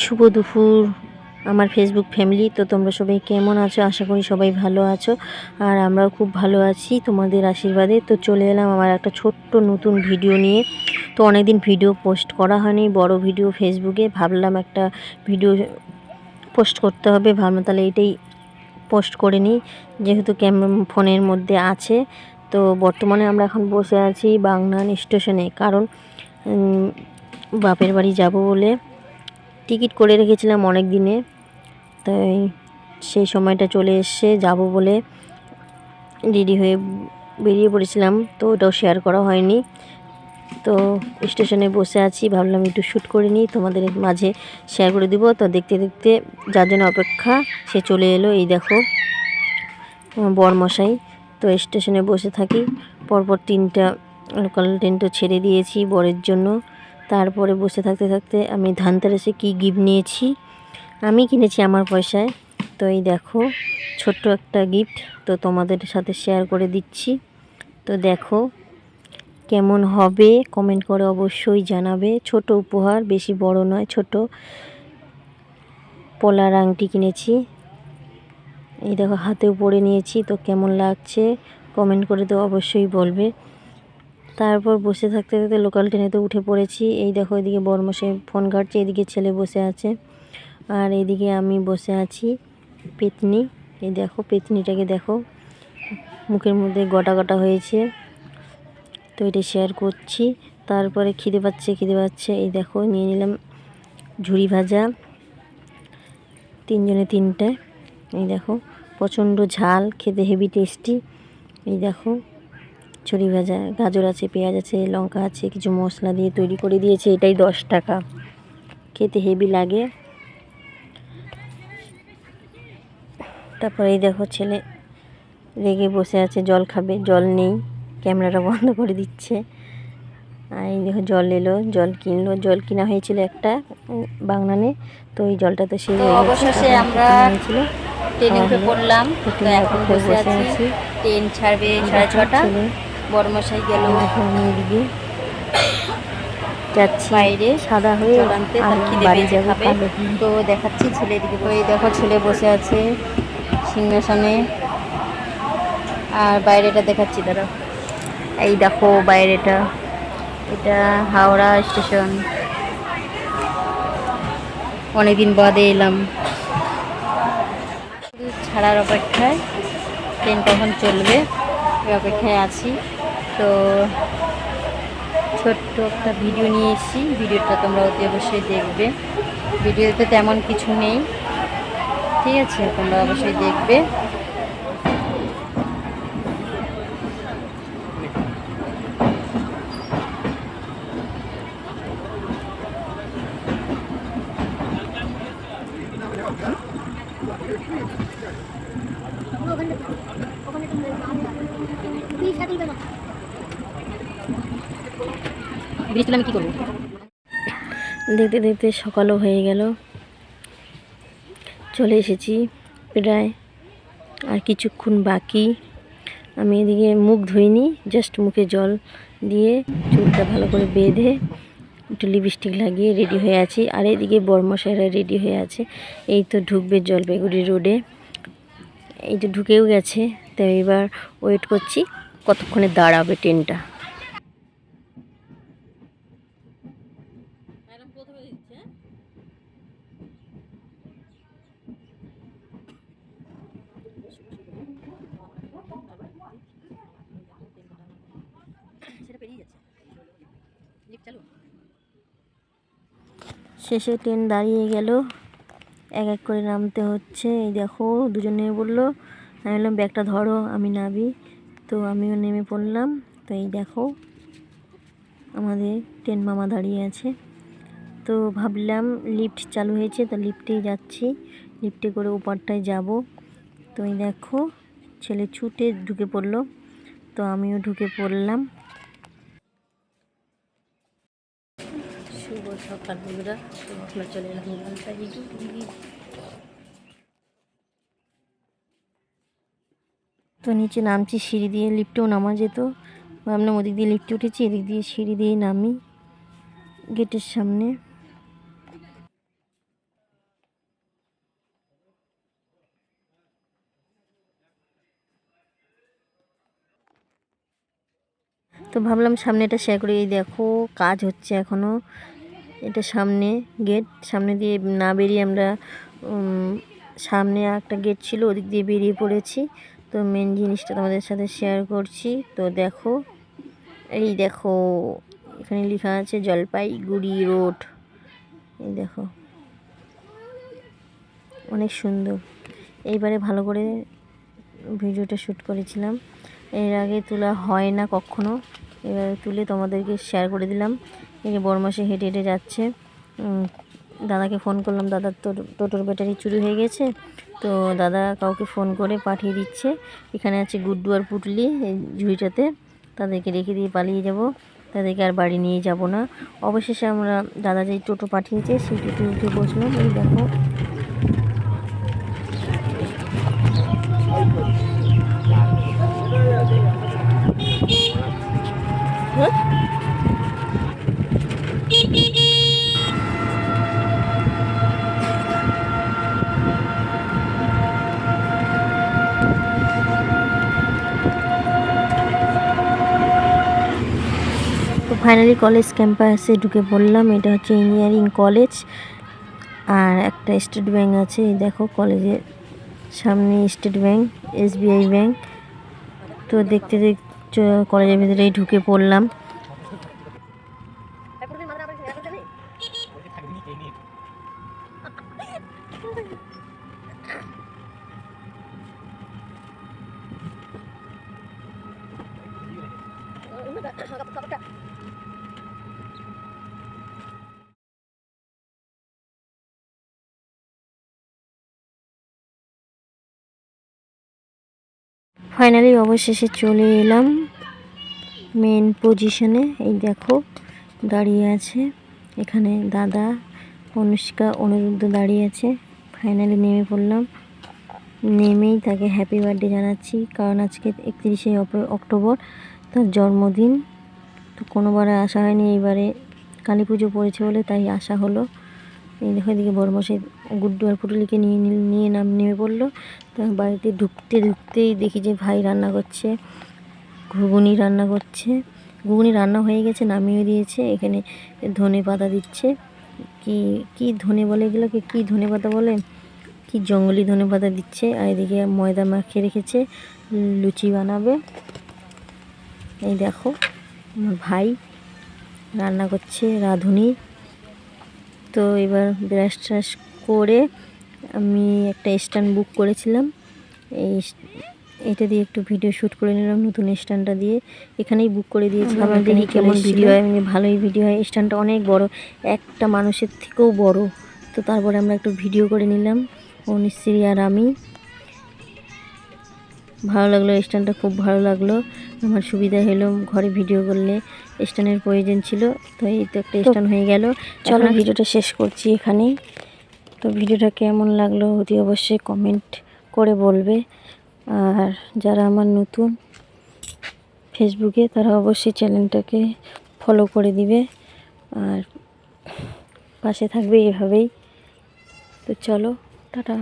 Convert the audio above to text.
শুভ দুপুর আমার Facebook family. তো তোমরা সবাই কেমন আছো? আশা করি সবাই ভালো আছো, আর আমরাও খুব ভালো আছি তোমাদের আশীর্বাদে। তো চলে এলাম আমার একটা ছোট্ট নতুন ভিডিও নিয়ে। তো অনেকদিন ভিডিও পোস্ট করা হয়নি, বড় ভিডিও ফেসবুকে। ভাবলাম একটা ভিডিও পোস্ট করতে হবে, ভাবলাম তাহলে এটাই পোস্ট করে নিই, যেহেতু ফোনের মধ্যে আছে। তো বর্তমানে আমরা এখন বসে আছি বাগনান স্টেশনে, কারণ বাপের বাড়ি যাব বলে টিকিট করে রেখেছিলাম অনেক দিনে। তাই সেই সময়টা চলে এসে যাব বলে রেডি হয়ে বেরিয়ে পড়েছিলাম, তো ওটাও শেয়ার করা হয়নি। তো স্টেশনে বসে আছি, ভাবলাম একটু শ্যুট করে নিই, তোমাদের মাঝে শেয়ার করে দিব। তো দেখতে দেখতে যার জন্য অপেক্ষা সে চলে এলো। এই দেখো বরমশাই। তো স্টেশনে বসে থাকি, পরপর 3টা লোকাল ট্রেন তো ছেড়ে দিয়েছি বরের জন্য। তারপরে বসে থাকতে থাকতে আমি ধানতেরাসে কি গিফট নিয়েছি, আমি কিনেছি আমার পয়সায়। তো এই দেখো ছোট্ট একটা গিফট, তো তোমাদের সাথে শেয়ার করে দিচ্ছি। তো দেখো কেমন হবে কমেন্ট করে অবশ্যই জানাবে। ছোট উপহার, বেশি বড় নয়, ছোট পলার আংটি কিনেছি। এই দেখো হাতেও পরে নিয়েছি, তো কেমন লাগছে কমেন্ট করে তো অবশ্যই বলবে। তারপর বসে থাকতে থাকতে লোকাল ট্রেনেতে উঠে পড়েছি। এই দেখো এদিকে বরমশাই ফোন ঘাটছে, এদিকে ছেলে বসে আছে, আর এদিকে আমি বসে আছি। পেতনি, এই দেখো পেতনিটাকে দেখো, মুখের মধ্যে গোটা গোটা হয়েছে। তো এটা শেয়ার করছি। তারপরে খিদে পাচ্ছে, এই দেখো নিয়ে নিলাম ঝুরি ভাজা, 3জনে 3টে। এই দেখো প্রচণ্ড ঝাল, খেতে হেভি টেস্টি। এই দেখো ঝুরি ভাজা, গাজর আছে, পেঁয়াজ আছে, লঙ্কা আছে, কিছু মশলা দিয়ে তৈরি করে দিয়েছে। এটাই 10 টাকা, খেতে হেভি লাগে। তারপরে এই দেখো ছেলে রেগে বসে আছে, জল খাবে, জল নেই, ক্যামেরাটা বন্ধ করে দিচ্ছে। আর এই দেখো জল এলো, জল কিনলো, জল কিনা হয়েছিল একটা বাগনানে। তো এই জলটা তো সেই অবশেষে আমরা ট্রেনে উঠে পড়লাম। তো এখন বসে আছি, ট্রেন ছাড়বে 6:30। বড়মশাই গেল, আমি এদিকে যাচ্ছি বাইরে সাদা হয়ে আনতে, আর বাড়ি যাবো কালো। তো দেখাচ্ছি ছেলে এদিকে। ওই দেখো ছেলে বসে আছে সিংহাসনে, আর বাইরেটা দেখাচ্ছি দাঁড়া। এই দেখো বাইরেটা, এটা হাওড়া স্টেশন। অনেকদিন বাদে এলাম, ছাড়ার অপেক্ষায়, ট্রেন কখন চলবে ওই অপেক্ষায় আছি। তো ছোট্ট একটা ভিডিও নিয়ে এসেছি, ভিডিওটা তোমরা অতি অবশ্যই দেখবে। ভিডিওতে তেমন কিছু নেই, ঠিক আছে, তোমরা অবশ্যই দেখবে। আমি কি করবো, দেখতে দেখতে সকালও হয়ে গেল, চলে এসেছি প্রায়, আর কিছুক্ষণ বাকি। আমি এদিকে মুখ ধুইনি, জাস্ট মুখে জল দিয়ে চুলটা ভালো করে বেঁধে একটু লিপস্টিক লাগিয়ে রেডি হয়ে আছি। আর এদিকে বরমশাইরা রেডি হয়ে আছে, এই তো ঢুকবে জলপাইগুড়ি রোডে। এই তো ঢুকেও গেছে। তো এবার ওয়েট করছি কতক্ষণে দাঁড়াবে ট্রেনটা। শেষে ট্রেন দাঁড়িয়ে গেল, এক এক করে নামতে হচ্ছে। এই দেখো দুজনে বললো, আমি বললাম ব্যাগটা ধরো আমি নামি। তো আমিও নেমে পড়লাম। তো এই দেখো আমাদের ট্রেন মামা দাঁড়িয়ে আছে। তো ভাবলাম লিফট চালু হয়েছে, তো লিফটেই যাচ্ছি, লিফটে করে ওপারটায় যাব। তো এই দেখো ছেলে ছুটে ঢুকে পড়লো, তো আমিও ঢুকে পড়লাম। শুভ সকাল বন্ধুরা, তো আমরা চলে এলাম জলপাইগুড়ি। তো নিচে নামছি সিঁড়ি দিয়ে, লিফটেও নামা যেত, ভাবলাম ওদিক দিয়ে লিফটে উঠেছি, এদিক দিয়ে সিঁড়ি দিয়ে নামি গেটের সামনে। তো ভাবলাম সামনে এটা শেয়ার করি। এই দেখো কাজ হচ্ছে এখনও, এটা সামনে গেট, সামনে দিয়ে না বেরিয়ে আমরা সামনে একটা গেট ছিল ওদিক দিয়ে বেরিয়ে পড়েছি। তো মেন জিনিসটা তোমাদের সাথে শেয়ার করছি। তো দেখো, এই দেখো এখানে লেখা আছে জলপাইগুড়ি রোড। এই দেখো অনেক সুন্দর। এইবারে ভালো করে ভিডিওটা শ্যুট করেছিলাম, এর আগে তোলা হয় না কখনো, এবারে তুলে তোমাদেরকে শেয়ার করে দিলাম। এই যে বড়মাসে হেঁটে হেঁটে যাচ্ছে, দাদাকে ফোন করলাম, দাদার টোটোর ব্যাটারি চুরি হয়ে গেছে। তো দাদা কাউকে ফোন করে পাঠিয়ে দিচ্ছে। এখানে আছে গুড্ডু আর পুটলি এই ঝুড়িটাতে, তাদেরকে রেখে দিয়ে পালিয়ে যাব, তাদেরকে আর বাড়ি নিয়ে যাব না। অবশেষে আমরা দাদা যেই টোটো পাঠিয়েছে সেই টোটো উঠে বসলাম। এই দেখো তো ফাইনালি কলেজ ক্যাম্পাসে ঢুকে পড়লাম। এটা হচ্ছে ইঞ্জিনিয়ারিং কলেজ, আর একটা স্টেট ব্যাংক আছে। এই দেখো কলেজের সামনে স্টেট ব্যাংক, SBI ব্যাংক। তো দেখতে দেখতে কলেজের ভিতরেই ঢুকে পড়লাম। ফাইনালি অবশেষে চলে এলাম মেন পজিশনে। এই দেখো দাঁড়িয়ে আছে এখানে দাদা, অনুষ্কা, অনিরুদ্ধ দাঁড়িয়ে আছে। ফাইনালি নেমে পড়লাম, নেমেই তাকে হ্যাপি বার্থডে জানাচ্ছি, কারণ আজকে 31শে অক্টোবর তার জন্মদিন। তো কোনোবারে আসা হয়নি, এইবারে কালী পুজো পড়েছে বলে তাই আসা হলো। এই দেখো এদিকে বড়মশাই গুড্ডু আর পুটুলিকে নিয়ে নেমে পড়লো। তো বাড়িতে ঢুকতেই দেখি যে ভাই রান্না করছে, ঘুগনি রান্না করছে। ঘুগনি রান্না হয়ে গেছে, নামিয়ে দিয়েছে। এখানে ধনে পাতা দিচ্ছে, কি ধনে বলে এগুলোকে, কি ধনে পাতা বলে, কি জঙ্গলি ধনে পাতা দিচ্ছে। আর এদিকে ময়দা মাখিয়ে রেখেছে, লুচি বানাবে। এই দেখো আমার ভাই রান্না করছে, রাঁধুনি। তো এবার ব্রাশ ট্রাশ করে আমি একটা স্ট্যান্ড বুক করেছিলাম, এটা দিয়ে একটু ভিডিও শ্যুট করে নিলাম, নতুন স্ট্যান্ডটা দিয়ে এখানেই বুক করে দিয়েছিলাম। দেখি কেমন ভিডিও হয়, ভালোই ভিডিও হয়। স্ট্যান্ডটা অনেক বড়, একটা মানুষের থেকেও বড়। তো তারপরে আমরা একটু ভিডিও করে নিলাম, অনুশ্রী আর আমি। ভালো লাগলো, স্ট্যান্ডটা খুব ভালো লাগলো। আমার সুবিধা হলো ঘরে ভিডিও করলে স্ট্যান্ডের প্রয়োজন ছিল, তো এই তো একটা স্ট্যান্ড হয়ে গেল। চলো ভিডিওটা শেষ করছি এখানেই। তো ভিডিওটা কেমন লাগলো অতি অবশ্যই কমেন্ট করে বলবে। আর যারা আমার নতুন ফেসবুকে, তারা অবশ্যই চ্যানেলটাকে ফলো করে দিবে আর পাশে থাকবে এভাবেই। তো চলো টাটা।